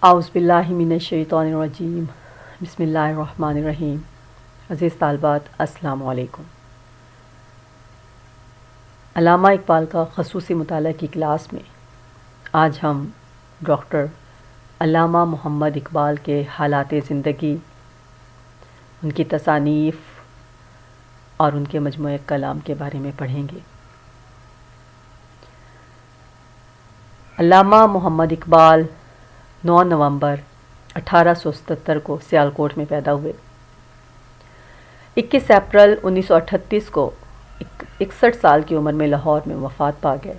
اعوذ باللہ من الشیطان الرجیم بسم اللہ الرحمن الرحیم۔ عزیز طالبات السلام علیکم۔ علامہ اقبال کا خصوصی مطالعہ کی کلاس میں آج ہم ڈاکٹر علامہ محمد اقبال کے حالات زندگی، ان کی تصانیف اور ان کے مجموعہ کلام کے بارے میں پڑھیں گے۔ علامہ محمد اقبال 9 نومبر 1877 کو سیالکوٹ میں پیدا ہوئے۔ 21 اپریل 1938 کو 61 سال کی عمر میں لاہور میں وفات پا گئے۔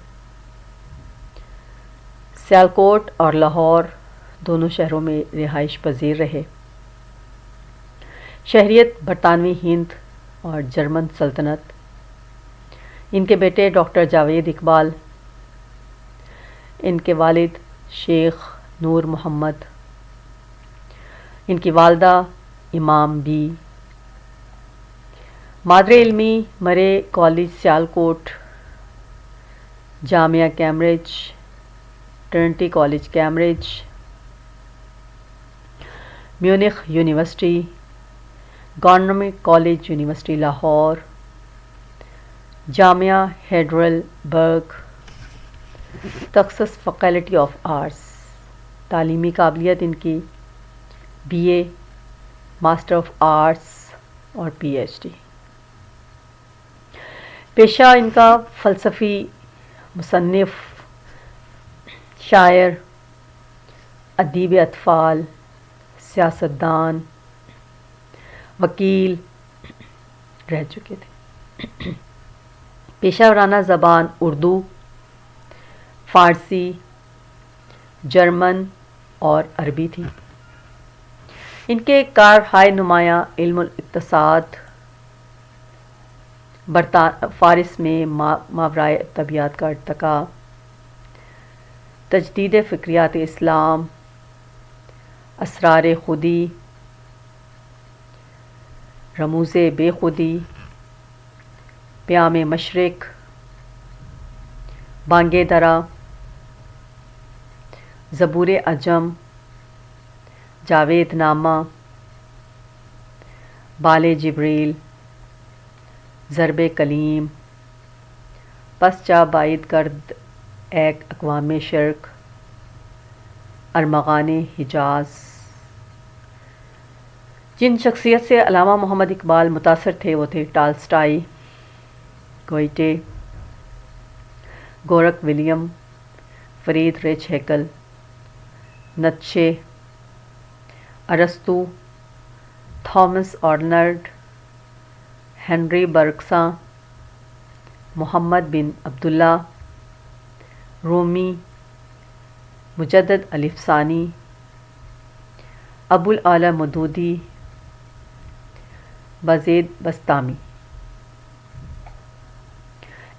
سیالکوٹ اور لاہور دونوں شہروں میں رہائش پذیر رہے۔ شہریت برطانوی ہند اور جرمن سلطنت۔ ان کے بیٹے ڈاکٹر جاوید اقبال، ان کے والد شیخ نور محمد، ان کی والدہ امام بی، مادر علمی مرے کالج سیالکوٹ، جامعہ Cambridge, Trinity college Cambridge, Munich university, government college university Lahore, جامعہ ہیڈلبرگ، تخصص فیکلٹی آف آرٹس۔ تعلیمی قابلیت ان کی B A, master of arts اور پی ایچ ڈی۔ پیشہ ان کا فلسفی، مصنف، شاعر، ادیب اطفال، سیاستدان، وکیل رہ چکے تھے۔ پیشہ ورانہ زبان اردو، فارسی، جرمن اور عربی تھی۔ ان کے کارہائے نمایاں علم الاقتصاد، فارس میں ماورائے طبیعت کا ارتقاء، تجدید فکریات اسلام، اسرار خودی، رموز بے خودی، پیام مشرق، بانگ درا، زبور عجم، جاوید نامہ، بال جبریل، ضرب کلیم، پس جا بعید کرد ایک اقوام شرق، ارمغان حجاز۔ جن شخصیت سے علامہ محمد اقبال متاثر تھے وہ تھے Tolstoy, Goethe, Gorakh William, Farid rich ہیکل، نتشے، ارسطو، تھامس آرنلڈ، ہنری برگساں، محمد بن عبداللہ، رومی، مجدد الف ثانی، ابو الاعلی مودودی، بازید بسطامی۔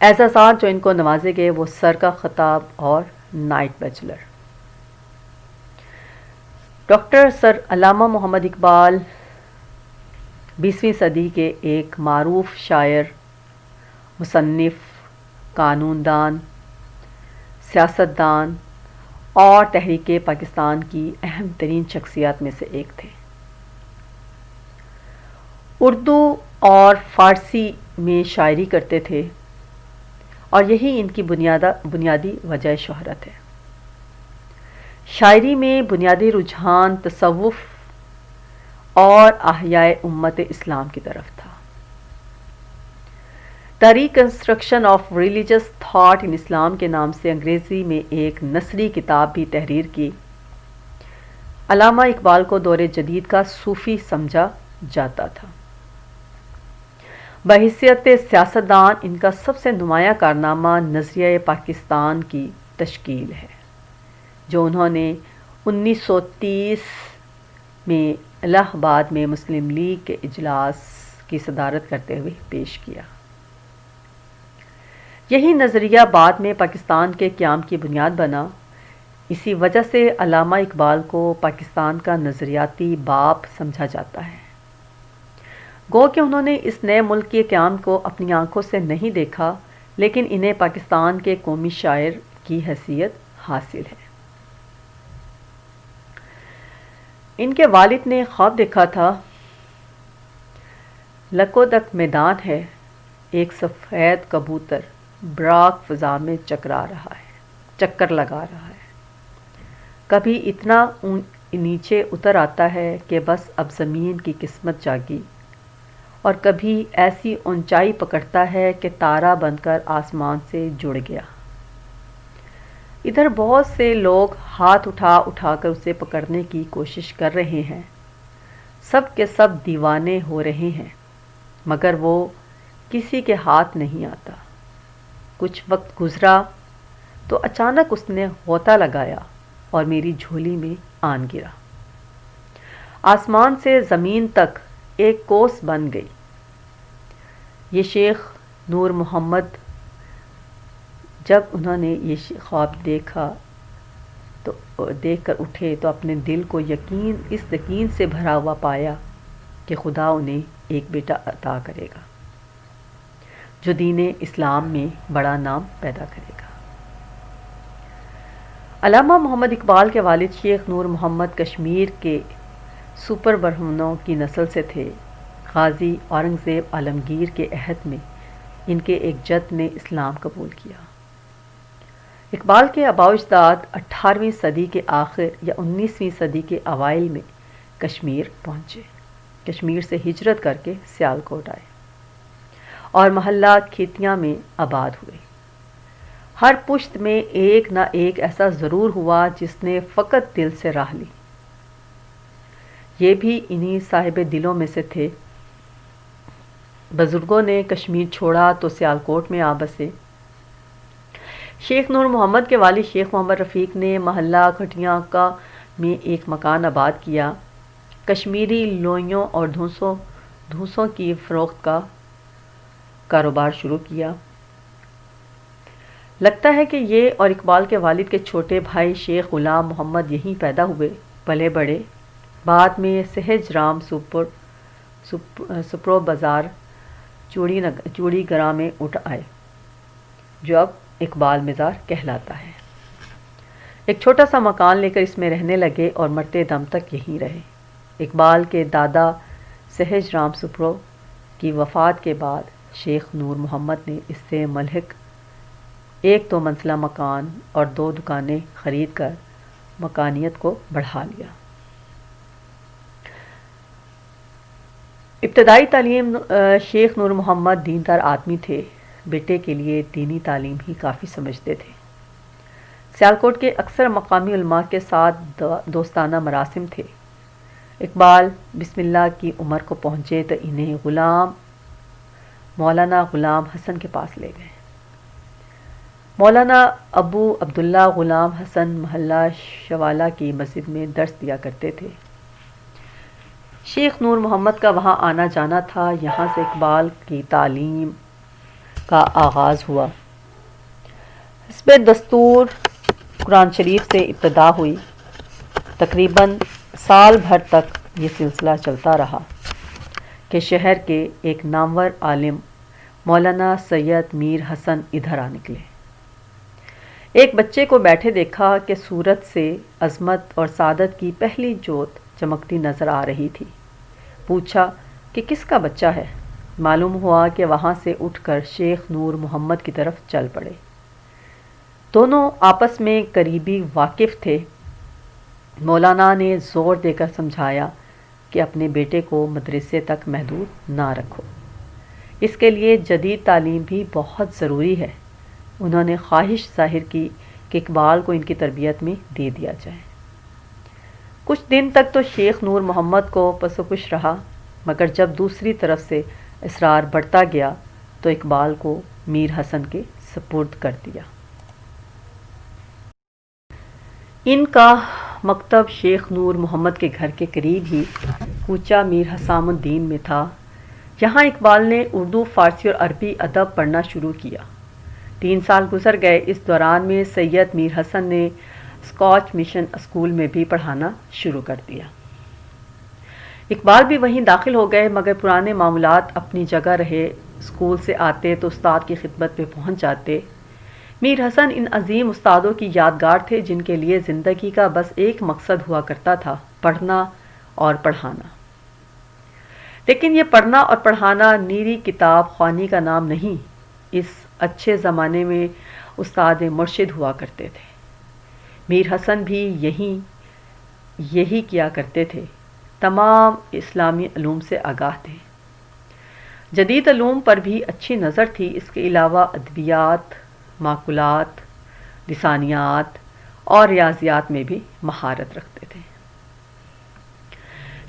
اعزازات جو ان کو نوازے گئے وہ سر کا خطاب اور نائٹ بیچلر۔ ڈاکٹر سر علامہ محمد اقبال 20ویں صدی کے ایک معروف شاعر، مصنف، قانون دان، سیاستدان اور تحریک پاکستان کی اہم ترین شخصیات میں سے ایک تھے۔ اردو اور فارسی میں شاعری کرتے تھے اور یہی ان کی بنیادی وجہ شہرت ہے۔ شاعری میں بنیادی رجحان تصوف اور احیاء امت اسلام کی طرف تھا۔ The reconstruction of religious thought in Islam کے نام سے انگریزی میں ایک نثری کتاب بھی تحریر کی۔ علامہ اقبال کو دور جدید کا صوفی سمجھا جاتا تھا۔ بحیثیت سیاستدان ان کا سب سے نمایاں کارنامہ نظریہ پاکستان کی تشکیل ہے، جو انہوں نے 1930 میں الہ آباد میں مسلم لیگ کے اجلاس کی صدارت کرتے ہوئے پیش کیا۔ یہی نظریہ بعد میں پاکستان کے قیام کی بنیاد بنا۔ اسی وجہ سے علامہ اقبال کو پاکستان کا نظریاتی باپ سمجھا جاتا ہے۔ گو کہ انہوں نے اس نئے ملک کے قیام کو اپنی آنکھوں سے نہیں دیکھا، لیکن انہیں پاکستان کے قومی شاعر کی حیثیت حاصل ہے۔ ان کے والد نے خواب دیکھا تھا، لکودک میدان ہے، ایک سفید کبوتر براق فضا میں چکر لگا رہا ہے، کبھی اتنا نیچے اتر آتا ہے کہ بس اب زمین کی قسمت جاگی، اور کبھی ایسی اونچائی پکڑتا ہے کہ تارا بن کر آسمان سے جڑ گیا۔ ادھر بہت سے لوگ ہاتھ اٹھا کر اسے پکڑنے کی کوشش کر رہے ہیں، سب کے سب دیوانے ہو رہے ہیں، مگر وہ کسی کے ہاتھ نہیں آتا۔ کچھ وقت گزرا تو اچانک اس نے غوطہ لگایا اور میری جھولی میں آن گرا۔ آسمان سے زمین تک ایک کوس بن گئی۔ یہ شیخ نور محمد جب انہوں نے یہ خواب دیکھ کر اٹھے تو اپنے دل کو اس یقین سے بھرا ہوا پایا کہ خدا انہیں ایک بیٹا عطا کرے گا جو دین اسلام میں بڑا نام پیدا کرے گا۔ علامہ محمد اقبال کے والد شیخ نور محمد کشمیر کے سپر برہمنوں کی نسل سے تھے۔ غازی اورنگزیب عالمگیر کے عہد میں ان کے ایک جد نے اسلام قبول کیا۔ اقبال کے آباء و اجداد 18ویں صدی کے آخر یا 19ویں صدی کے اوائل میں کشمیر پہنچے، کشمیر سے ہجرت کر کے سیالکوٹ آئے اور محلہ کھیتیاں میں آباد ہوئے۔ ہر پشت میں ایک نہ ایک ایسا ضرور ہوا جس نے فقط دل سے راہ لی۔ یہ بھی انہی صاحب دلوں میں سے تھے۔ بزرگوں نے کشمیر چھوڑا تو سیالکوٹ میں آ بسے۔ شیخ نور محمد کے والد شیخ محمد رفیق نے محلہ کھٹیاں کا میں ایک مکان آباد کیا، کشمیری لوئیوں اور دھوسوں کی فروخت کا کاروبار شروع کیا۔ لگتا ہے کہ یہ اور اقبال کے والد کے چھوٹے بھائی شیخ غلام محمد یہیں پیدا ہوئے، پلے بڑے، بعد میں سہج رام سپرو بازار چوڑی گراں میں اٹھ آئے، جو اب اقبال مزار کہلاتا ہے۔ ایک چھوٹا سا مکان لے کر اس میں رہنے لگے اور مرتے دم تک یہیں رہے۔ اقبال کے دادا سہج رام سپرو کی وفات کے بعد شیخ نور محمد نے اس سے ملحق ایک 2 منزلہ مکان اور 2 دکانیں خرید کر مکانیت کو بڑھا لیا۔ ابتدائی تعلیم شیخ نور محمد دیندار آدمی تھے، بیٹے کے لیے دینی تعلیم ہی کافی سمجھتے تھے۔ سیالکوٹ کے اکثر مقامی علماء کے ساتھ دوستانہ مراسم تھے۔ اقبال بسم اللہ کی عمر کو پہنچے تو انہیں مولانا غلام حسن کے پاس لے گئے۔ مولانا ابو عبداللہ غلام حسن محلہ شوالہ کی مسجد میں درس دیا کرتے تھے۔ شیخ نور محمد کا وہاں آنا جانا تھا، یہاں سے اقبال کی تعلیم کا آغاز ہوا۔ حسب دستور قرآن شریف سے ابتدا ہوئی، تقریباً سال بھر تک یہ سلسلہ چلتا رہا کہ شہر کے ایک نامور عالم مولانا سید میر حسن ادھر آ نکلے۔ ایک بچے کو بیٹھے دیکھا کہ صورت سے عظمت اور سعادت کی پہلی جوت چمکتی نظر آ رہی تھی۔ پوچھا کہ کس کا بچہ ہے؟ معلوم ہوا کہ وہاں سے اٹھ کر شیخ نور محمد کی طرف چل پڑے۔ دونوں آپس میں قریبی واقف تھے۔ مولانا نے زور دے کر سمجھایا کہ اپنے بیٹے کو مدرسے تک محدود نہ رکھو، اس کے لیے جدید تعلیم بھی بہت ضروری ہے۔ انہوں نے خواہش ظاہر کی کہ اقبال کو ان کی تربیت میں دے دیا جائے۔ کچھ دن تک تو شیخ نور محمد کو پسوکش رہا، مگر جب دوسری طرف سے اصرار بڑھتا گیا تو اقبال کو میر حسن کے سپرد کر دیا۔ ان کا مکتب شیخ نور محمد کے گھر کے قریب ہی کوچہ میر حسام الدین میں تھا۔ یہاں اقبال نے اردو، فارسی اور عربی ادب پڑھنا شروع کیا۔ 3 سال گزر گئے۔ اس دوران میں سید میر حسن نے اسکاچ مشن اسکول میں بھی پڑھانا شروع کر دیا۔ اقبال بھی وہیں داخل ہو گئے، مگر پرانے معمولات اپنی جگہ رہے۔ اسکول سے آتے تو استاد کی خدمت میں پہنچ جاتے۔ میر حسن ان عظیم استادوں کی یادگار تھے جن کے لیے زندگی کا بس ایک مقصد ہوا کرتا تھا، پڑھنا اور پڑھانا۔ لیکن یہ پڑھنا اور پڑھانا نیری کتاب خوانی کا نام نہیں۔ اس اچھے زمانے میں استاد مرشد ہوا کرتے تھے۔ میر حسن بھی یہی کیا کرتے تھے۔ تمام اسلامی علوم سے آگاہ تھے۔ جدید علوم پر بھی اچھی نظر تھی۔ اس کے علاوہ ادبیات، معقولات، لسانیات اور ریاضیات میں بھی مہارت رکھتے تھے۔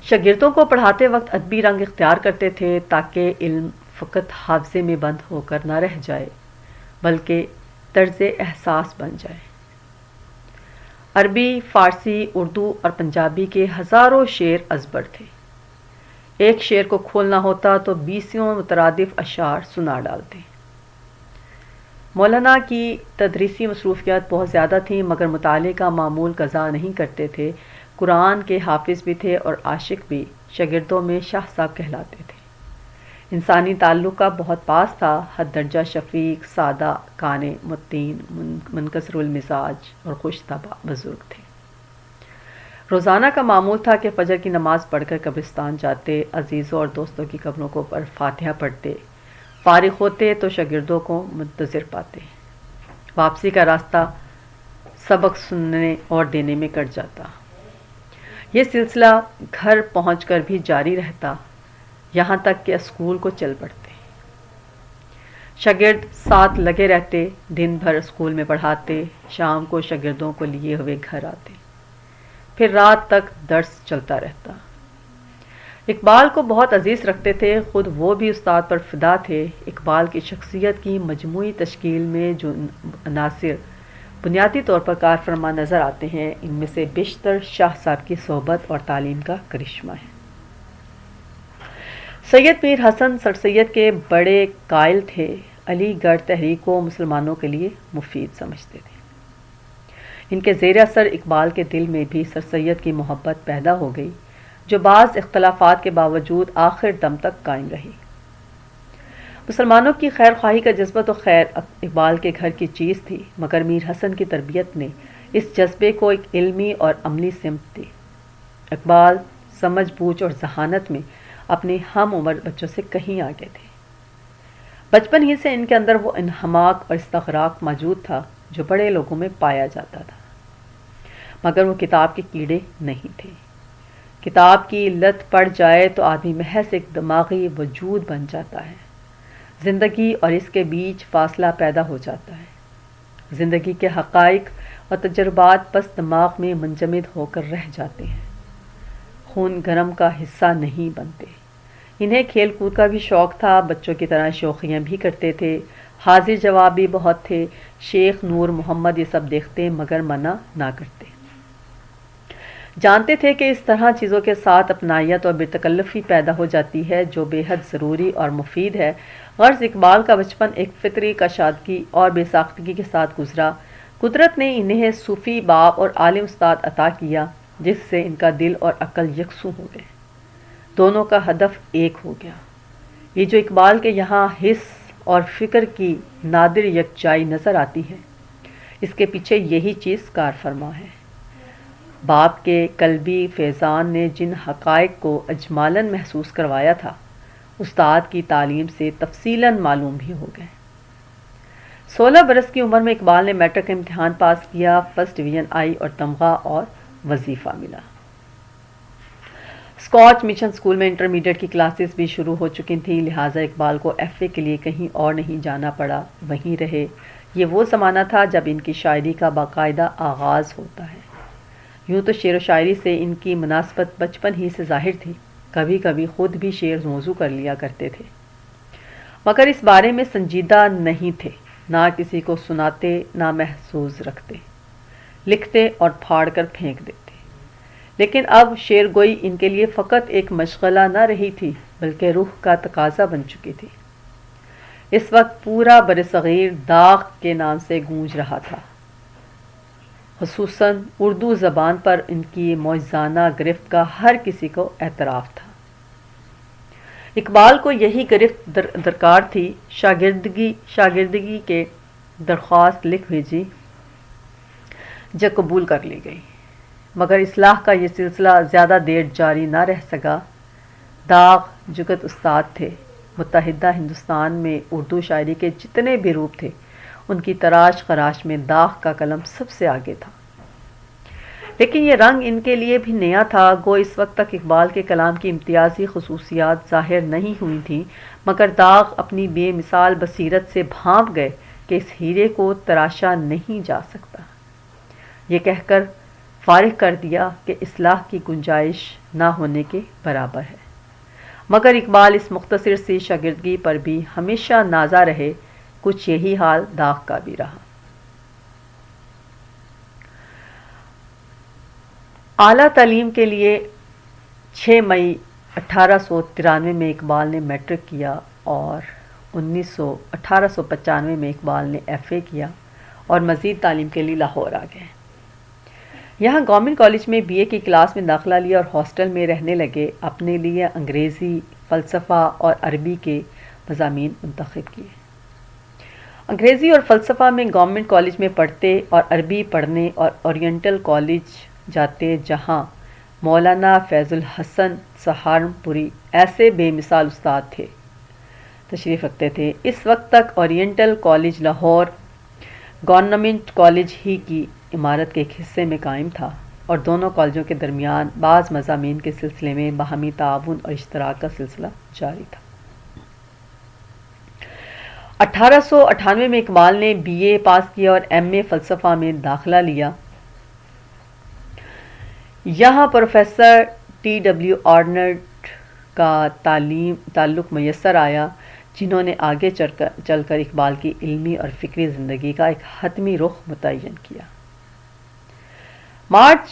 شاگردوں کو پڑھاتے وقت ادبی رنگ اختیار کرتے تھے تاکہ علم فقط حافظے میں بند ہو کر نہ رہ جائے بلکہ طرز احساس بن جائے۔ عربی، فارسی، اردو اور پنجابی کے ہزاروں شعر ازبر تھے۔ ایک شعر کو کھولنا ہوتا تو 20 مترادف اشعار سنا ڈالتے۔ مولانا کی تدریسی مصروفیات بہت زیادہ تھیں مگر مطالعے کا معمول قضا نہیں کرتے تھے۔ قرآن کے حافظ بھی تھے اور عاشق بھی۔ شاگردوں میں شاہ صاحب کہلاتے تھے۔ انسانی تعلق کا بہت پاس تھا۔ حد درجہ شفیق، سادہ، قانع، متین، منکسر المزاج اور خوش طبع بزرگ تھے۔ روزانہ کا معمول تھا کہ فجر کی نماز پڑھ کر قبرستان جاتے، عزیزوں اور دوستوں کی قبروں کو پر فاتحہ پڑھتے، فارغ ہوتے تو شاگردوں کو منتظر پاتے۔ واپسی کا راستہ سبق سننے اور دینے میں کٹ جاتا۔ یہ سلسلہ گھر پہنچ کر بھی جاری رہتا، یہاں تک کہ اسکول کو چل پڑتے۔ شاگرد ساتھ لگے رہتے، دن بھر اسکول میں پڑھاتے، شام کو شاگردوں کو لیے ہوئے گھر آتے، پھر رات تک درس چلتا رہتا۔ اقبال کو بہت عزیز رکھتے تھے، خود وہ بھی استاد پر فدا تھے۔ اقبال کی شخصیت کی مجموعی تشکیل میں جو عناصر بنیادی طور پر کار فرما نظر آتے ہیں، ان میں سے بیشتر شاہ صاحب کی صحبت اور تعلیم کا کرشمہ ہے۔ سید میر حسن سر سید کے بڑے قائل تھے۔ علی گڑھ تحریک کو مسلمانوں کے لیے مفید سمجھتے تھے۔ ان کے زیر اثر اقبال کے دل میں بھی سر سید کی محبت پیدا ہو گئی، جو بعض اختلافات کے باوجود آخر دم تک قائم رہی۔ مسلمانوں کی خیر خواہی کا جذبہ تو خیر اقبال کے گھر کی چیز تھی، مگر میر حسن کی تربیت نے اس جذبے کو ایک علمی اور عملی سمت دی۔ اقبال سمجھ بوجھ اور ذہانت میں اپنی ہم عمر بچوں سے کہیں آگے تھے۔ بچپن ہی سے ان کے اندر وہ انہماک اور استغراق موجود تھا جو بڑے لوگوں میں پایا جاتا تھا، مگر وہ کتاب کے کیڑے نہیں تھے۔ کتاب کی لت پڑ جائے تو آدمی محض ایک دماغی وجود بن جاتا ہے۔ زندگی اور اس کے بیچ فاصلہ پیدا ہو جاتا ہے۔ زندگی کے حقائق اور تجربات بس دماغ میں منجمد ہو کر رہ جاتے ہیں، خون گرم کا حصہ نہیں بنتے۔ انہیں کھیل کود کا بھی شوق تھا، بچوں کی طرح شوخیاں بھی کرتے تھے، حاضر جواب بھی بہت تھے۔ شیخ نور محمد یہ سب دیکھتے مگر منع نہ کرتے۔ جانتے تھے کہ اس طرح چیزوں کے ساتھ اپنائیت اور بے تکلفی پیدا ہو جاتی ہے جو بے حد ضروری اور مفید ہے۔ غرض اقبال کا بچپن ایک فطری کشادگی اور بے ساختگی کے ساتھ گزرا۔ قدرت نے انہیں صوفی باپ اور عالم استاد عطا کیا جس سے ان کا دل اور عقل یکسو ہو گئے، دونوں کا ہدف ایک ہو گیا۔ یہ جو اقبال کے یہاں حس اور فکر کی نادر یکجائی نظر آتی ہے، اس کے پیچھے یہی چیز کار فرما ہے۔ باپ کے قلبی فیضان نے جن حقائق کو اجمالاً محسوس کروایا تھا، استاد کی تعلیم سے تفصیلاً معلوم بھی ہو گئے۔ 16 برس کی عمر میں اقبال نے میٹرک کا امتحان پاس کیا، فرسٹ ڈویژن آئی اور تمغہ اور وظیفہ ملا۔ اسکاچ مشن اسکول میں انٹرمیڈیٹ کی کلاسز بھی شروع ہو چکی تھیں، لہٰذا اقبال کو ایف اے کے لیے کہیں اور نہیں جانا پڑا، وہیں رہے۔ یہ وہ زمانہ تھا جب ان کی شاعری کا باقاعدہ آغاز ہوتا ہے۔ یوں تو شعر و شاعری سے ان کی مناسبت بچپن ہی سے ظاہر تھی، کبھی کبھی خود بھی شعر موضوع کر لیا کرتے تھے، مگر اس بارے میں سنجیدہ نہیں تھے، نہ کسی کو سناتے نہ محفوظ رکھتے، لکھتے اور پھاڑ کر پھینک دیتے۔ لیکن اب شعر گوئی ان کے لیے فقط ایک مشغلہ نہ رہی تھی بلکہ روح کا تقاضا بن چکی تھی۔ اس وقت پورا برصغیر داغ کے نام سے گونج رہا تھا، خصوصاً اردو زبان پر ان کی معجزانہ گرفت کا ہر کسی کو اعتراف تھا۔ اقبال کو یہی گرفت درکار تھی۔ شاگردگی کے درخواست لکھ بھیجی، جو قبول کر لی گئی۔ مگر اصلاح کا یہ سلسلہ زیادہ دیر جاری نہ رہ سکا۔ داغ جگت استاد تھے۔ متحدہ ہندوستان میں اردو شاعری کے جتنے بھی روپ تھے، ان کی تراش خراش میں داغ کا قلم سب سے آگے تھا۔ لیکن یہ رنگ ان کے لیے بھی نیا تھا۔ گو اس وقت تک اقبال کے کلام کی امتیازی خصوصیات ظاہر نہیں ہوئی تھیں، مگر داغ اپنی بے مثال بصیرت سے بھانپ گئے کہ اس ہیرے کو تراشا نہیں جا سکتا۔ یہ کہہ کر فارغ کر دیا کہ اصلاح کی گنجائش نہ ہونے کے برابر ہے۔ مگر اقبال اس مختصر سی شاگردگی پر بھی ہمیشہ نازا رہے۔ کچھ یہی حال داغ کا بھی رہا۔ اعلیٰ تعلیم کے لیے 6 مئی 1893 میں اقبال نے میٹرک کیا اور 1895 میں اقبال نے ایف اے کیا اور مزید تعلیم کے لیے لاہور آ گئے۔ یہاں گورنمنٹ کالج میں بی اے کی کلاس میں داخلہ لیا اور ہاسٹل میں رہنے لگے۔ اپنے لیے انگریزی، فلسفہ اور عربی کے مضامین منتخب کیے۔ انگریزی اور فلسفہ میں گورنمنٹ کالج میں پڑھتے اور عربی پڑھنے اور اورینٹل کالج جاتے، جہاں مولانا فیض الحسن سہارنپوری ایسے بے مثال استاد تھے، تشریف رکھتے تھے۔ اس وقت تک oriental college Lahore government college ہی کی عمارت کے ایک حصے میں قائم تھا اور دونوں کالجوں کے درمیان بعض مضامین کے سلسلے میں باہمی تعاون اور اشتراک کا سلسلہ جاری تھا۔ 1898 میں اقبال نے بی اے پاس کیا اور ایم اے فلسفہ میں داخلہ لیا۔ یہاں پروفیسر ٹی ڈبلیو آرنلڈ کا تعلق میسر آیا، جنہوں نے آگے چل کر اقبال کی علمی اور فکری زندگی کا ایک حتمی رخ متعین کیا۔ مارچ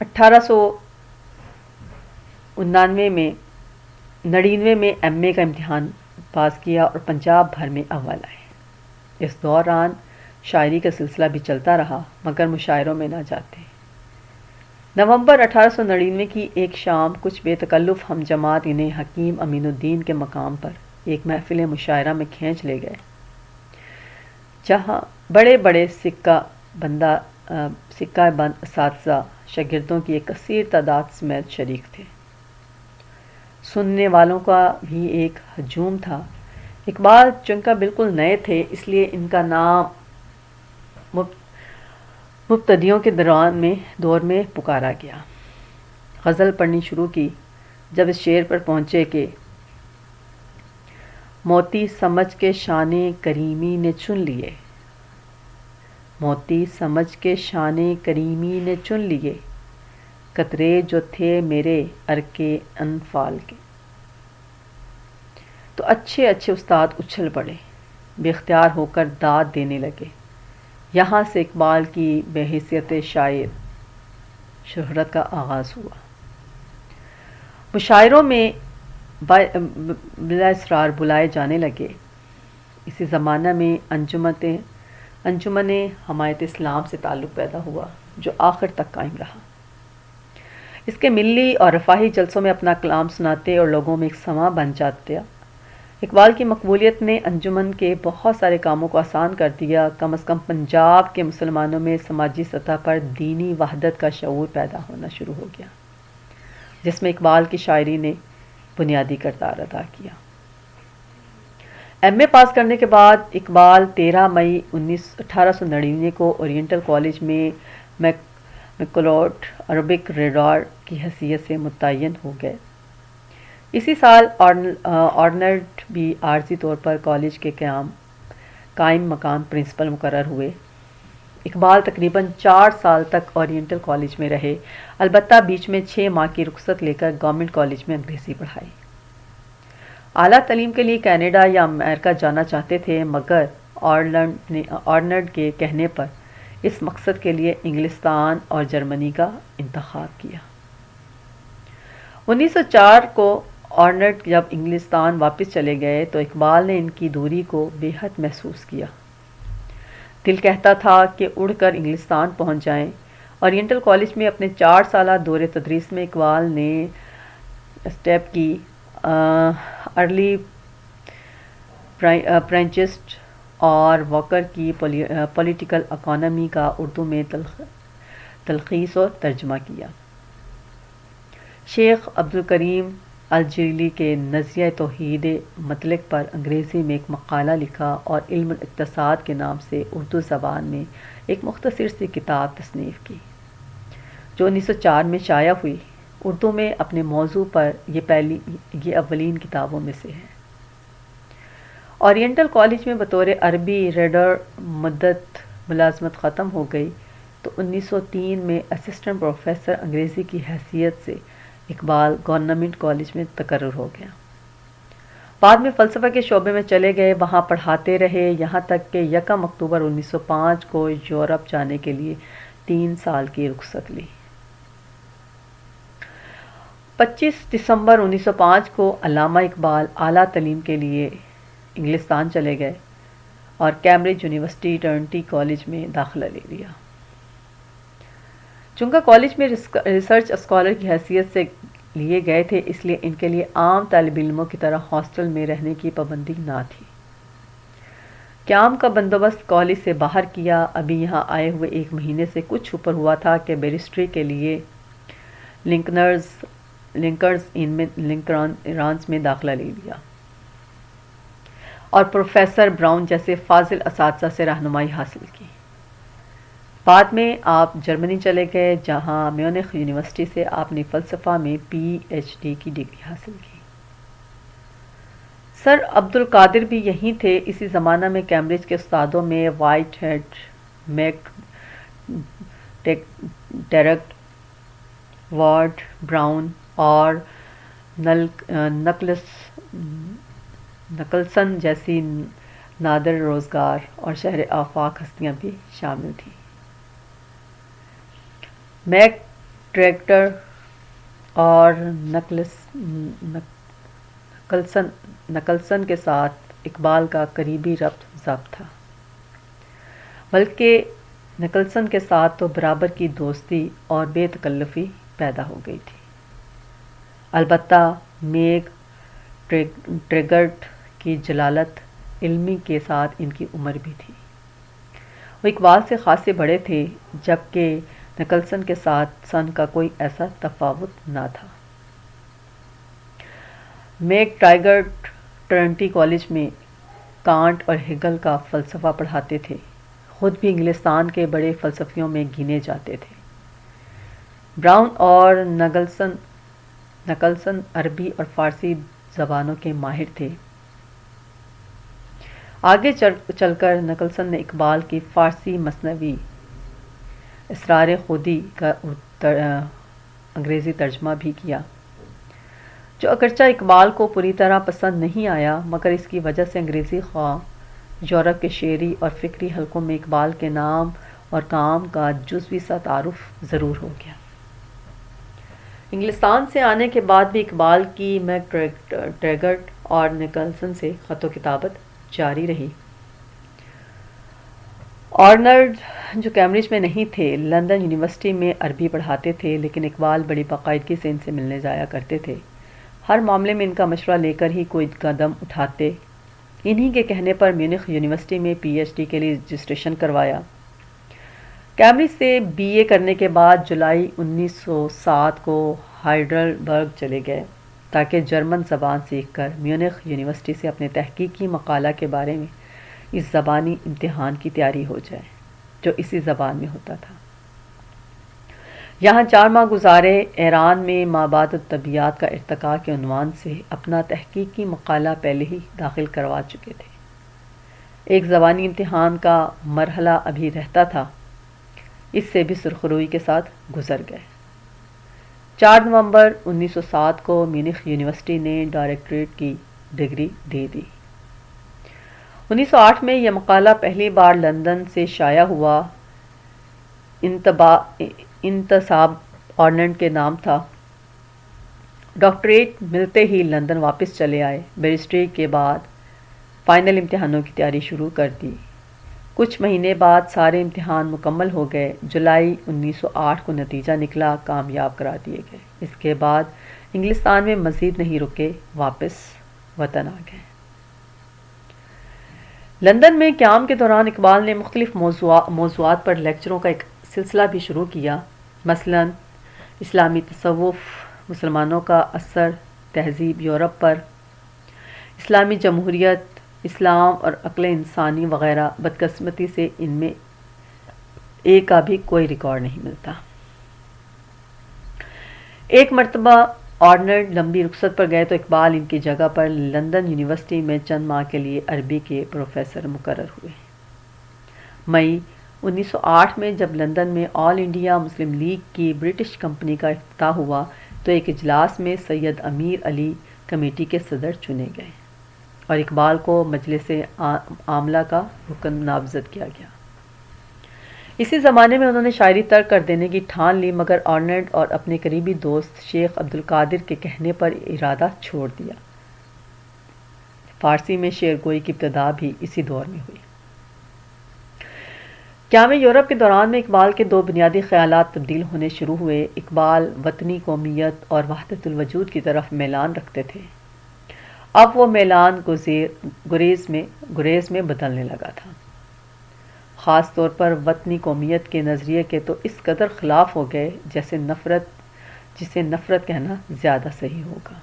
1899 میں 99 میں ایم اے کا امتحان پاس کیا اور پنجاب بھر میں اول آئے۔ اس دوران شاعری کا سلسلہ بھی چلتا رہا، مگر مشاعروں میں نہ جاتے۔ نومبر 1899 کی ایک شام کچھ بے تکلف ہم جماعت انہیں حکیم امین الدین کے مقام پر ایک محفل مشاعرہ میں کھینچ لے گئے، جہاں بڑے بڑے سکہ بند اساتذہ شاگردوں کی ایک کثیر تعداد سمیت شریک تھے۔ سننے والوں کا بھی ایک ہجوم تھا۔ اقبال چونکہ بالکل نئے تھے، اس لیے ان کا نام مبتدیوں کے دور میں پکارا گیا۔ غزل پڑھنی شروع کی۔ جب اس شعر پر پہنچے کہ موتی سمجھ کے شان کریمی نے چن لیے، موتی سمجھ کے شان کریمی نے چن لیے، قطرے جو تھے میرے ارکے انفال کے، تو اچھے اچھے استاد اچھل پڑے، بے اختیار ہو کر داد دینے لگے۔ یہاں سے اقبال کی بحیثیت شاعر شہرت کا آغاز ہوا۔ مشاعروں میں بلا اصرار بلائے جانے لگے۔ اسی زمانہ میں انجمن حمایت اسلام سے تعلق پیدا ہوا، جو آخر تک قائم رہا۔ اس کے ملی اور رفاہی جلسوں میں اپنا کلام سناتے اور لوگوں میں ایک سماں بن جاتے۔ اقبال کی مقبولیت نے انجمن کے بہت سارے کاموں کو آسان کر دیا۔ کم از کم پنجاب کے مسلمانوں میں سماجی سطح پر دینی وحدت کا شعور پیدا ہونا شروع ہو گیا، جس میں اقبال کی شاعری نے بنیادی کردار ادا کیا۔ ایم اے پاس کرنے کے بعد اقبال 13 مئی 1899 کو اورینٹل کالج میں میکلوڈ عربک ریڈار کی حیثیت سے متعین ہو گئے۔ اسی سال آرنلڈ بھی عارضی طور پر کالج کے قائم مقام پرنسپل مقرر ہوئے۔ اقبال تقریباً 4 سال تک اورینٹل کالج میں رہے، البتہ بیچ میں 6 ماہ کی رخصت لے کر گورنمنٹ کالج میں انگریزی پڑھائی۔ اعلیٰ تعلیم کے لیے کینیڈا یا امریکہ جانا چاہتے تھے، مگر آرنلڈ کے کہنے پر اس مقصد کے لیے انگلستان اور جرمنی کا انتخاب کیا۔ 1904 کو آرنلڈ جب انگلستان واپس چلے گئے تو اقبال نے ان کی دوری کو بے حد محسوس کیا۔ دل کہتا تھا کہ اڑ کر انگلستان پہنچ جائیں۔ اورینٹل کالج میں اپنے 4 سالہ دور تدریس میں اقبال نے اسٹیپ کی ارلی پرینچسٹ اور واکر کی پولیٹیکل اکانومی کا اردو میں تلخیص اور ترجمہ کیا۔ شیخ عبدالکریم الجلیلی کے نظریہ توحید مطلق پر انگریزی میں ایک مقالہ لکھا اور علم الاقتصاد کے نام سے اردو زبان میں ایک مختصر سی کتاب تصنیف کی جو 1904 میں شائع ہوئی۔ اردو میں اپنے موضوع پر یہ اولین کتابوں میں سے ہے۔ اورینٹل کالج میں بطور عربی ریڈر مدت ملازمت ختم ہو گئی تو 1903 میں اسسٹنٹ پروفیسر انگریزی کی حیثیت سے اقبال گورنمنٹ کالج میں تقرر ہو گیا۔ بعد میں فلسفہ کے شعبے میں چلے گئے، وہاں پڑھاتے رہے یہاں تک کہ 1 اکتوبر 1905 کو یورپ جانے کے لیے 3 سال کی رخصت لی۔ 25 دسمبر 1905 کو علامہ اقبال اعلیٰ تعلیم کے لیے انگلستان چلے گئے اور کیمبرج یونیورسٹی ٹرنٹی کالج میں داخلہ لے لیا۔ چونکہ کالج میں ریسرچ اسکالر کی حیثیت سے لیے گئے تھے، اس لیے ان کے لیے عام طالب علموں کی طرح ہاسٹل میں رہنے کی پابندی نہ تھی۔ قیام کا بندوبست کالج سے باہر کیا۔ ابھی یہاں آئے ہوئے 1 مہینے سے کچھ اوپر ہوا تھا کہ بیرسٹری کے لیے لنکرانس میں داخلہ لے لیا اور پروفیسر براؤن جیسے فاضل اساتذہ سے رہنمائی حاصل کی۔ بعد میں آپ جرمنی چلے گئے جہاں میونخ یونیورسٹی سے آپ نے فلسفہ میں PhD کی ڈگری حاصل کی۔ سر عبد القادر بھی یہیں تھے۔ اسی زمانہ میں کیمبرج کے استادوں میں Whitehead, McTaggart, Ward Browne اور نکلسن جیسی نادر روزگار اور شہر آفاق ہستیاں بھی شامل تھیں۔ میک ٹریکٹر اور نکلسن کے ساتھ اقبال کا قریبی ربط ضبط تھا، بلکہ نکلسن کے ساتھ تو برابر کی دوستی اور بے تکلفی پیدا ہو گئی تھی۔ البتہ میک ٹریگرٹ کی جلالت علمی کے ساتھ ان کی عمر بھی تھی۔ وہ اقبال سے خاصے بڑے تھے، جبکہ نکلسن کے ساتھ سن کا کوئی ایسا تفاوت نہ تھا۔ میک ٹریگرٹ ٹرنٹی کالج میں کانٹ اور ہیگل کا فلسفہ پڑھاتے تھے، خود بھی انگلستان کے بڑے فلسفیوں میں گنے جاتے تھے۔ براؤن اور نکلسن عربی اور فارسی زبانوں کے ماہر تھے۔ آگے چل کر نکلسن نے اقبال کی فارسی مثنوی اسرار خودی کا انگریزی ترجمہ بھی کیا، جو اگرچہ اقبال کو پوری طرح پسند نہیں آیا، مگر اس کی وجہ سے انگریزی خواہ یورپ کے شعری اور فکری حلقوں میں اقبال کے نام اور کام کا جزوی سا تعارف ضرور ہو گیا۔ انگلستان سے آنے کے بعد بھی اقبال کی میک ٹریگرٹ اور نکلسن سے خط و کتابت جاری رہی۔ آرنلڈ جو کیمبرج میں نہیں تھے، لندن یونیورسٹی میں عربی پڑھاتے تھے، لیکن اقبال بڑی باقاعدگی سے ان سے ملنے جایا کرتے تھے۔ ہر معاملے میں ان کا مشورہ لے کر ہی کوئی قدم اٹھاتے۔ انہی کے کہنے پر میونخ یونیورسٹی میں PhD کے لیے رجسٹریشن کروایا۔ کیمبرج سے BA کرنے کے بعد جولائی 1907 کو ہائیڈلبرگ چلے گئے تاکہ جرمن زبان سیکھ کر میونخ یونیورسٹی سے اپنے تحقیقی مقالہ کے بارے میں اس زبانی امتحان کی تیاری ہو جائے جو اسی زبان میں ہوتا تھا۔ یہاں 4 ماہ گزارے۔ ایران میں مابعد الطبیعیات کا ارتقاء کے عنوان سے اپنا تحقیقی مقالہ پہلے ہی داخل کروا چکے تھے۔ ایک زبانی امتحان کا مرحلہ ابھی رہتا تھا، اس سے بھی سرخروئی کے ساتھ گزر گئے۔ 4 نومبر 1907 کو میونخ یونیورسٹی نے ڈاکٹریٹ کی ڈگری دے دی۔ 1908 میں یہ مقالہ پہلی بار لندن سے شائع ہوا۔ انتصاب آرنلڈ کے نام تھا۔ ڈاکٹریٹ ملتے ہی لندن واپس چلے آئے۔ بیرسٹری کے بعد فائنل امتحانوں کی تیاری شروع کر دی۔ کچھ مہینے بعد سارے امتحان مکمل ہو گئے۔ جولائی 1908 کو نتیجہ نکلا، کامیاب قرار دیے گئے۔ اس کے بعد انگلستان میں مزید نہیں رکے، واپس وطن آ گئے۔ لندن میں قیام کے دوران اقبال نے مختلف موضوعات پر لیکچروں کا ایک سلسلہ بھی شروع کیا۔ مثلا اسلامی تصوف، مسلمانوں کا اثر تہذیب یورپ پر، اسلامی جمہوریت، اسلام اور عقل انسانی وغیرہ، بدقسمتی سے ان میں ایک کا بھی کوئی ریکارڈ نہیں ملتا۔ ایک مرتبہ آرنلڈ لمبی رخصت پر گئے تو اقبال ان کی جگہ پر لندن یونیورسٹی میں چند ماہ کے لیے عربی کے پروفیسر مقرر ہوئے۔ مئی 1908 میں جب لندن میں آل انڈیا مسلم لیگ کی برٹش کمپنی کا افتتاح ہوا تو ایک اجلاس میں سید امیر علی کمیٹی کے صدر چنے گئے اور اقبال کو مجلس عاملہ کا رکن نامزد کیا گیا۔ اسی زمانے میں انہوں نے شاعری ترک کر دینے کی ٹھان لی، مگر آرنلڈ اور اپنے قریبی دوست شیخ عبدالقادر کے کہنے پر ارادہ چھوڑ دیا۔ فارسی میں شعر گوئی کی ابتدا بھی اسی دور میں ہوئی۔ قیام یورپ کے دوران میں اقبال کے دو بنیادی خیالات تبدیل ہونے شروع ہوئے۔ اقبال وطنی قومیت اور وحدت الوجود کی طرف میلان رکھتے تھے، اب وہ میلان گریز میں بدلنے لگا تھا۔ خاص طور پر وطنی قومیت کے نظریے کے تو اس قدر خلاف ہو گئے جسے نفرت کہنا زیادہ صحیح ہوگا۔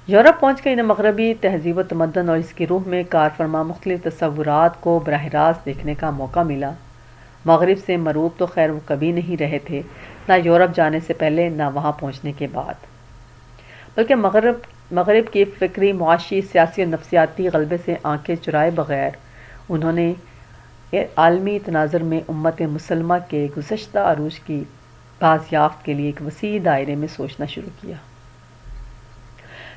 یورپ پہنچ کر انہیں مغربی تہذیب و تمدن اور اس کی روح میں کار فرما مختلف تصورات کو براہ راست دیکھنے کا موقع ملا۔ مغرب سے مروب تو خیر وہ کبھی نہیں رہے تھے، نہ یورپ جانے سے پہلے نہ وہاں پہنچنے کے بعد، بلکہ مغرب کی فکری، معاشی، سیاسی اور نفسیاتی غلبے سے آنکھیں چرائے بغیر انہوں نے عالمی تناظر میں امت مسلمہ کے گزشتہ عروج کی بازیافت کے لیے ایک وسیع دائرے میں سوچنا شروع کیا،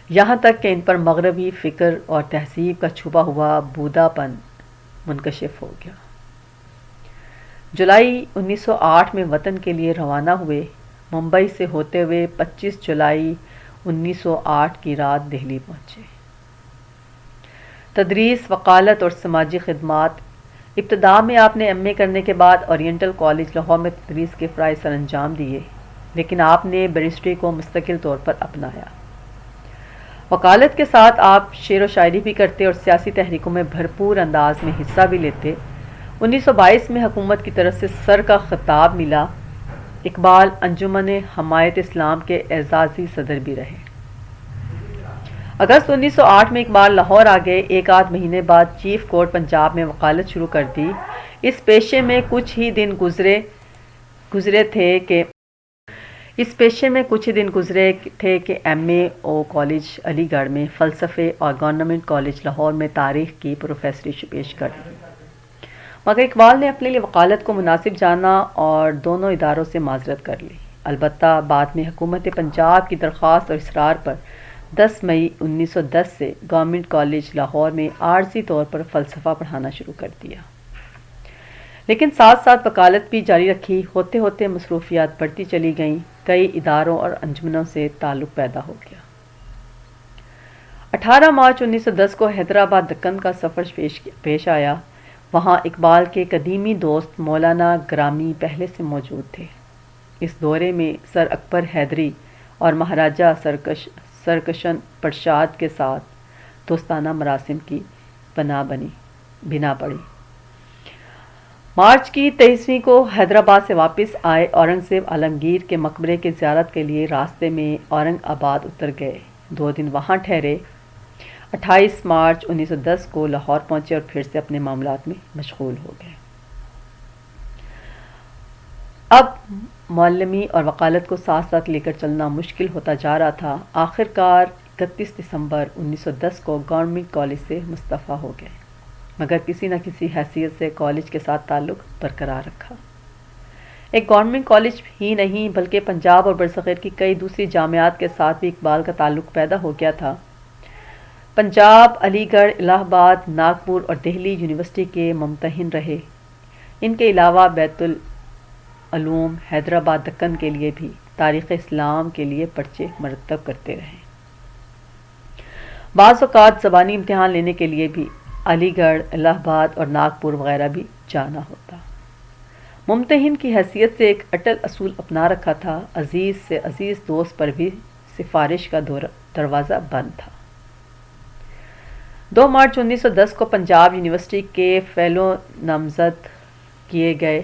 یہاں تک کہ ان پر مغربی فکر اور تہذیب کا چھپا ہوا بودا پن منکشف ہو گیا۔ جولائی 1908 میں وطن کے لیے روانہ ہوئے، ممبئی سے ہوتے ہوئے 25 جولائی 1908 کی رات دہلی پہنچے۔ تدریس، وکالت اور سماجی خدمات۔ ابتدا میں آپ نے ایم اے کرنے کے بعد اورینٹل کالج لاہور میں تدریس کے فرائض سر انجام دیے، لیکن آپ نے بیرسٹری کو مستقل طور پر اپنایا۔ وکالت کے ساتھ آپ شعر و شاعری بھی کرتے اور سیاسی تحریکوں میں بھرپور انداز میں حصہ بھی لیتے۔ 1922 میں حکومت کی طرف سے سر کا خطاب ملا۔ اقبال انجمن حمایت اسلام کے اعزازی صدر بھی رہے۔ اگست 1908 میں اقبال لاہور آ گئے۔ ایک آدھ مہینے بعد چیف کورٹ پنجاب میں وکالت شروع کر دی۔ اس پیشے میں کچھ ہی دن گزرے تھے کہ ایم اے او کالج علی گڑھ میں فلسفے اور گورنمنٹ کالج لاہور میں تاریخ کی پروفیسری پیش کر دی، مگر اقبال نے اپنے لیے وکالت کو مناسب جانا اور دونوں اداروں سے معذرت کر لی۔ البتہ بعد میں حکومت پنجاب کی درخواست اور اصرار پر 10 مئی 1910 سے گورنمنٹ کالج لاہور میں عارضی طور پر فلسفہ پڑھانا شروع کر دیا، لیکن ساتھ ساتھ وکالت بھی جاری رکھی۔ ہوتے ہوتے مصروفیات بڑھتی چلی گئیں، کئی اداروں اور انجمنوں سے تعلق پیدا ہو گیا۔ 18 مارچ 1910 کو حیدرآباد دکن کا سفر پیش آیا۔ وہاں اقبال کے قدیمی دوست مولانا گرامی پہلے سے موجود تھے۔ اس دورے میں سر اکبر حیدری اور مہاراجہ سرکشن پرشاد کے ساتھ دوستانہ مراسم کی بنا پڑی۔ مارچ کی 23ویں کو حیدرآباد سے واپس آئے۔ اورنگزیب عالمگیر کے مقبرے کی زیارت کے لیے راستے میں اورنگ آباد اتر گئے، 2 دن وہاں ٹھہرے۔ 28 مارچ 1910 کو لاہور پہنچے اور پھر سے اپنے معاملات میں مشغول ہو گئے۔ اب معلمی اور وکالت کو ساتھ ساتھ لے کر چلنا مشکل ہوتا جا رہا تھا۔ آخرکار 31 دسمبر 1910 کو گورنمنٹ کالج سے مستعفی ہو گئے، مگر کسی نہ کسی حیثیت سے کالج کے ساتھ تعلق برقرار رکھا۔ ایک گورنمنٹ کالج ہی نہیں بلکہ پنجاب اور برصغیر کی کئی دوسری جامعات کے ساتھ بھی اقبال کا تعلق پیدا ہو گیا تھا۔ پنجاب، علی گڑھ، الہ آباد، ناگپور اور دہلی یونیورسٹی کے ممتحن رہے۔ ان کے علاوہ بیت العلوم، حیدرآباد دکن کے لیے بھی تاریخ اسلام کے لیے پرچے مرتب کرتے رہے۔ بعض اوقات زبانی امتحان لینے کے لیے بھی علی گڑھ، الہ آباد اور ناگپور وغیرہ بھی جانا ہوتا۔ ممتحن کی حیثیت سے ایک اٹل اصول اپنا رکھا تھا، عزیز سے عزیز دوست پر بھی سفارش کا دروازہ بند تھا۔ 2 مارچ 1910 کو پنجاب یونیورسٹی کے فیلو نامزد کیے گئے۔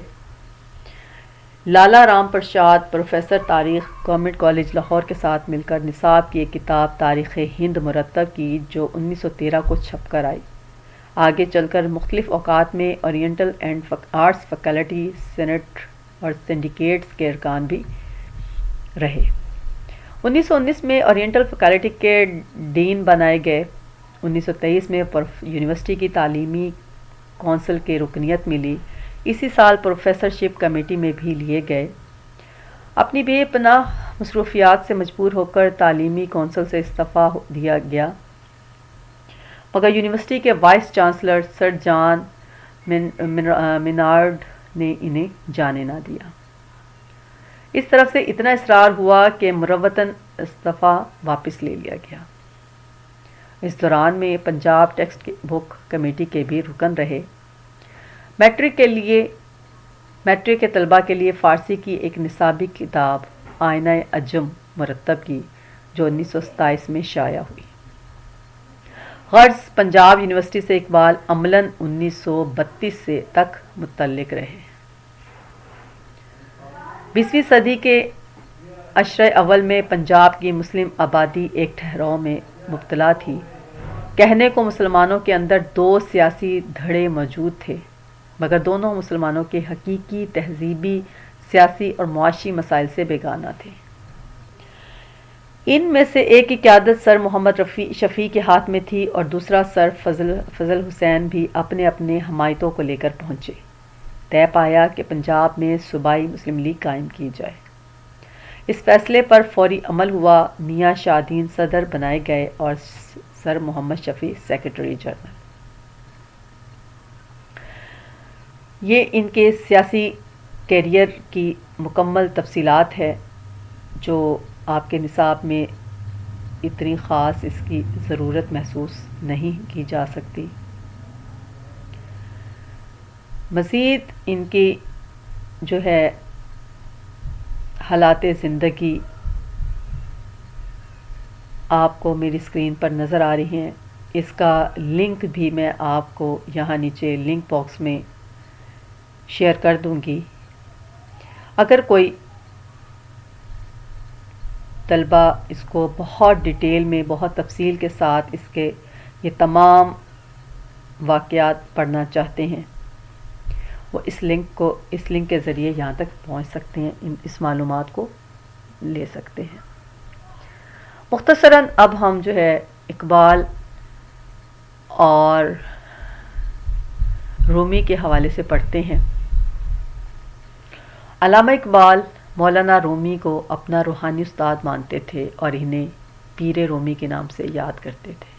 لالا رام پرساد پروفیسر تاریخ گورنمنٹ کالج لاہور کے ساتھ مل کر نصاب کی ایک کتاب تاریخ ہند مرتب کی جو 1913 کو چھپ کر آئی. آگے چل کر مختلف اوقات میں oriental and arts faculty senate اور سنڈیکیٹس کے ارکان بھی رہے. 1919 میں اورینٹل فیکلٹی کے ڈین بنائے گئے. 1923 میں یونیورسٹی کی تعلیمی کونسل کے رکنیت ملی. اسی سال پروفیسر شپ کمیٹی میں بھی لیے گئے. اپنی بے پناہ مصروفیات سے مجبور ہو کر تعلیمی کونسل سے استعفیٰ دیا گیا، مگر یونیورسٹی کے وائس چانسلر سر جان مینارڈ نے انہیں جانے نہ دیا. اس طرف سے اتنا اصرار ہوا کہ مروتاً استعفیٰ واپس لے لیا گیا. اس دوران میں پنجاب ٹیکسٹ بک کمیٹی کے بھی رکن رہے. میٹرک کے طلباء کے لیے فارسی کی ایک نصابی کتاب آئینہ عجم مرتب کی جو 1927 میں شائع ہوئی. غرض پنجاب یونیورسٹی سے اقبال عملاً 1932 سے تک متعلق رہے. 20ویں صدی کے عشرۂ اول میں پنجاب کی مسلم آبادی ایک ٹھہراؤ میں مبتلا تھی. کہنے کو مسلمانوں کے اندر دو سیاسی دھڑے موجود تھے، مگر دونوں مسلمانوں کے حقیقی تہذیبی، سیاسی اور معاشی مسائل سے بیگانہ تھے. ان میں سے ایک کی قیادت سر محمد شفیع کے ہاتھ میں تھی اور دوسرا سر فضل حسین بھی اپنے اپنے حمایتوں کو لے کر پہنچے. طے پایا کہ پنجاب میں صوبائی مسلم لیگ قائم کی جائے. اس فیصلے پر فوری عمل ہوا. میاں شاہ دین صدر بنائے گئے اور سر محمد شفیع سیکرٹری جنرل. یہ ان کے سیاسی کیریئر کی مکمل تفصیلات ہے جو آپ کے نصاب میں اتنی خاص اس کی ضرورت محسوس نہیں کی جا سکتی. مزید ان کی جو ہے حالات زندگی آپ کو میری اسکرین پر نظر آ رہی ہیں. اس کا لنک بھی میں آپ کو یہاں نیچے لنک باکس میں شیئر کر دوں گی. اگر کوئی طلبہ اس کو بہت ڈیٹیل میں بہت تفصیل کے ساتھ اس کے یہ تمام واقعات پڑھنا چاہتے ہیں وہ اس لنک کے ذریعے یہاں تک پہنچ سکتے ہیں، اس معلومات کو لے سکتے ہیں. مختصراً اب ہم جو ہے اقبال اور رومی کے حوالے سے پڑھتے ہیں. علامہ اقبال مولانا رومی کو اپنا روحانی استاد مانتے تھے اور انہیں پیر رومی کے نام سے یاد کرتے تھے.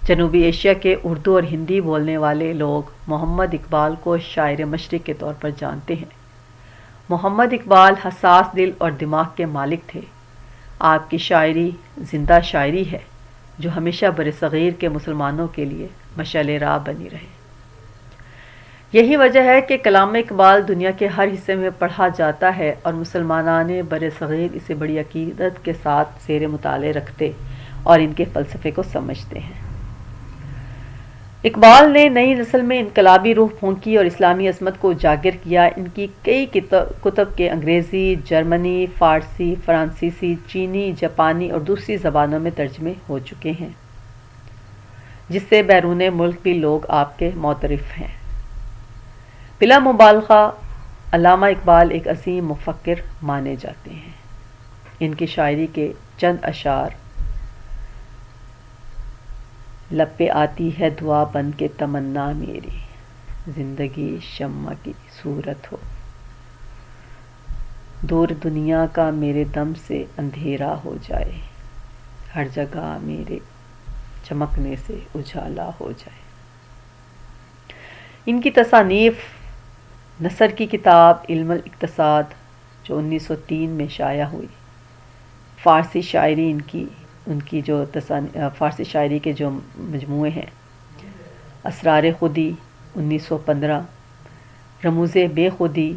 جنوبی ایشیا کے اردو اور ہندی بولنے والے لوگ محمد اقبال کو شاعر مشرق کے طور پر جانتے ہیں. محمد اقبال حساس دل اور دماغ کے مالک تھے. آپ کی شاعری زندہ شاعری ہے جو ہمیشہ برصغیر کے مسلمانوں کے لیے مشعل راہ بنی رہے. یہی وجہ ہے کہ کلام اقبال دنیا کے ہر حصے میں پڑھا جاتا ہے اور مسلمانان برصغیر اسے بڑی عقیدت کے ساتھ زیر مطالعہ رکھتے اور ان کے فلسفے کو سمجھتے ہیں. اقبال نے نئی نسل میں انقلابی روح پھونکی اور اسلامی عظمت کو اجاگر کیا. ان کی کئی کتب کے انگریزی، جرمنی، فارسی، فرانسیسی، چینی، جاپانی اور دوسری زبانوں میں ترجمے ہو چکے ہیں، جس سے بیرون ملک بھی لوگ آپ کے معترف ہیں. بلا مبالغہ علامہ اقبال ایک عظیم مفکر مانے جاتے ہیں. ان کی شاعری کے چند اشعار: لب پہ آتی ہے دعا بن کے تمنا میری، زندگی شمع کی صورت ہو، دور دنیا کا میرے دم سے اندھیرا ہو جائے، ہر جگہ میرے چمکنے سے اجالا ہو جائے. ان کی تصانیف: نثر کی کتاب علم الاقتصاد جو 1903 میں شائع ہوئی. فارسی شاعری ان کی جو فارسی شاعری کے جو مجموعے ہیں: اسرار خودی 1915، رموز بے خودی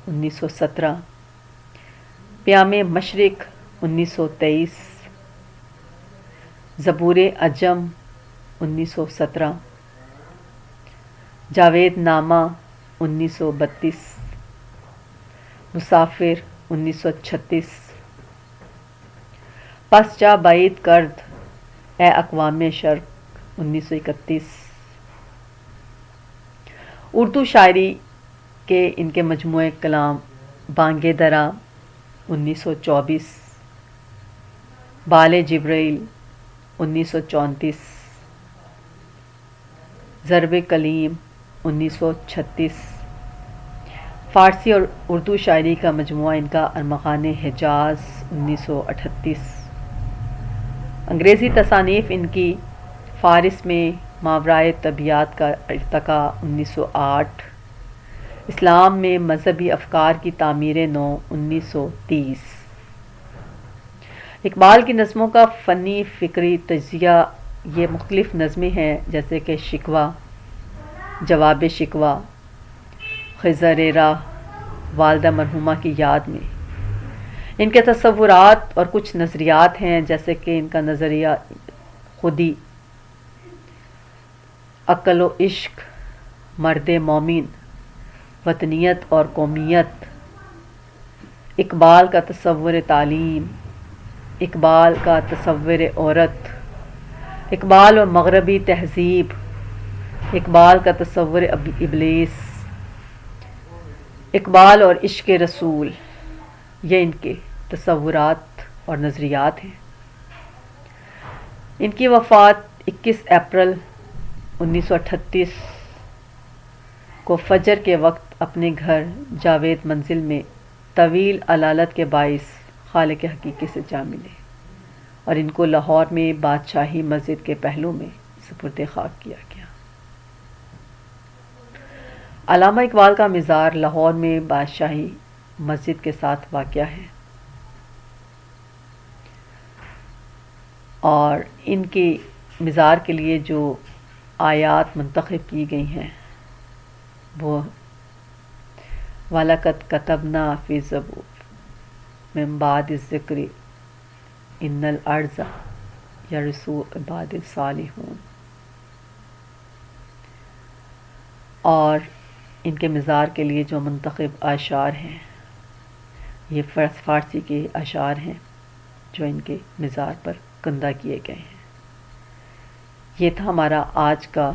1917، پیام مشرق 1923، زبور عجم 1917، جاوید نامہ 1932، مسافر 1936، پس جا بعید کرد اے اقوام شرق 1931۔ اردو شاعری کے ان کے مجموعہ کلام بانگ درا 1924، بال جبرائیل 1934، ضرب کلیم 1936۔ فارسی اور اردو شاعری کا مجموعہ ان کا ارمغان حجاز 1938۔ انگریزی تصانیف ان کی فارس میں ماورائے طبیعت کا ارتقاء 1908، اسلام میں مذہبی افکار کی تعمیر نو 1930۔ اقبال کی نظموں کا فنی فکری تجزیہ یہ مختلف نظمیں ہیں جیسے کہ شکوہ، جواب شکوہ، خضر راہ، والدہ مرحومہ کی یاد میں۔ ان کے تصورات اور کچھ نظریات ہیں جیسے کہ ان کا نظریہ خودی، عقل و عشق، مرد مومن، وطنیت اور قومیت، اقبال کا تصور تعلیم، اقبال کا تصور عورت، اقبال اور مغربی تہذیب، اقبال کا تصور ابلیس، اقبال اور عشق رسول، یہ ان کے تصورات اور نظریات ہیں۔ ان کی وفات 21 اپریل 1938 کو فجر کے وقت اپنے گھر جاوید منزل میں طویل علالت کے باعث خالق حقیقی سے جا ملے اور ان کو لاہور میں بادشاہی مسجد کے پہلو میں سپرد خاک کیا گیا۔ علامہ اقبال کا مزار لاہور میں بادشاہی مسجد کے ساتھ واقع ہے اور ان کے مزار کے لیے جو آیات منتخب کی گئی ہیں وہ وَلَقَدْ كَتَبْنَا فِي الزَّبُورِ مِن بَعْدِ الذِّكْرِ إِنَّ الْأَرْضَ يَرِثُهَا عِبَادِي الصَّالِحُونَ۔ اور ان کے مزار کے لیے جو منتخب اشعار ہیں یہ فارسی کے اشعار ہیں جو ان کے مزار پر کندہ کیے گئے ہیں۔ یہ تھا ہمارا آج کا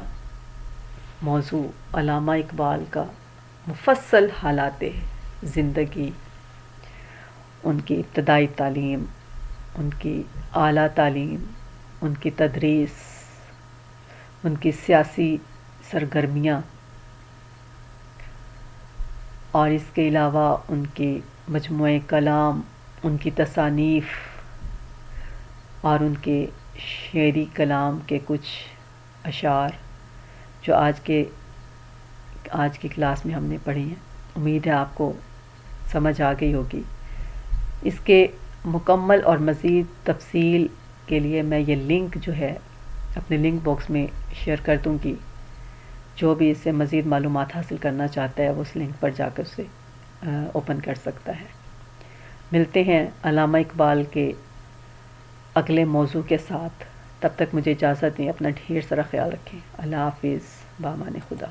موضوع، علامہ اقبال کا مفصل حالات زندگی، ان کی ابتدائی تعلیم، ان کی اعلیٰ تعلیم، ان کی تدریس، ان کی سیاسی سرگرمیاں اور اس کے علاوہ ان کے مجموعہ کلام، ان کی تصانیف اور ان کے شعری کلام کے کچھ اشعار جو آج کی کلاس میں ہم نے پڑھی ہیں۔ امید ہے آپ کو سمجھ آ گئی ہوگی۔ اس کے مکمل اور مزید تفصیل کے لیے میں یہ لنک جو ہے اپنے لنک باکس میں شیئر کر دوں گی، جو بھی اس سے مزید معلومات حاصل کرنا چاہتا ہے وہ اس لنک پر جا کر اسے اوپن کر سکتا ہے۔ ملتے ہیں علامہ اقبال کے اگلے موضوع کے ساتھ، تب تک مجھے اجازت دیں، اپنا ڈھیر سارا خیال رکھیں۔ اللہ حافظ، بامان خدا۔